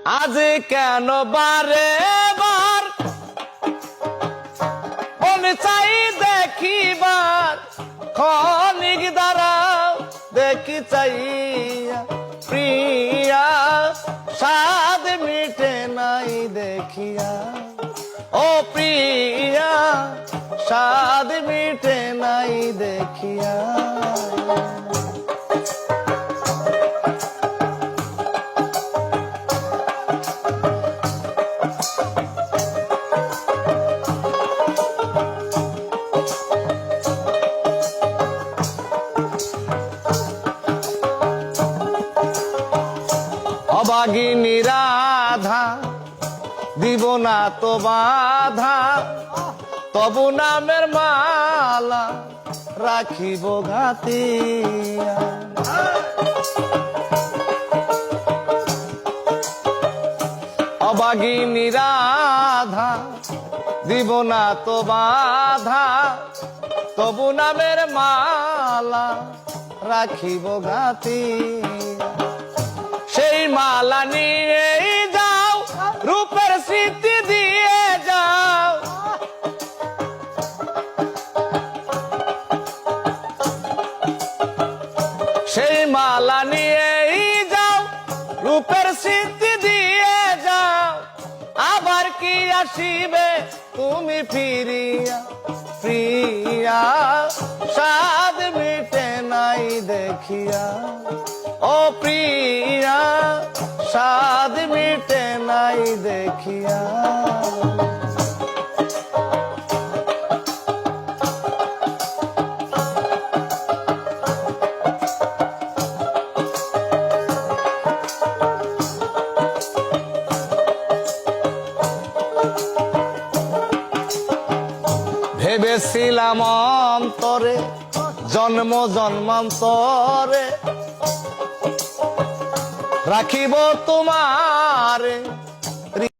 আজ কেন বারে বার মন চাই দেখিবার, ক্ষণিক দাঁড়াও দেখি চাইয়া প্রিয়া, স্বাদ মিটে নাই দেখিয়া। ও প্রিয়া, স্বাদ মিটে নাই দেখিয়া। অবাগিনী রাধা দিব না তো বাধা, তবু নামের মালা রাখিব ঘাতিয়া। অবাগিনী রাধা দিব না তো বাধা, তবু নামের মালা রাখিব ঘাতিয়া। সেই মালা নিয়ে যাও, রূপের স্মৃতি দিয়ে যাও। সেই মালা নিয়ে যাও, রূপের স্মৃতি দিয়ে যাও। আবার কি আসিবে তুমি ফিরিয়া, প্রিয়া, স্বাদ মিটে নাই দেখিয়া। ও প্রিয়া, স্বাদ মিটে নাই দেখিয়া। ভেবেছিলাম অন্তরে জন্ম জন্মান্তরে রাখিব তোমারে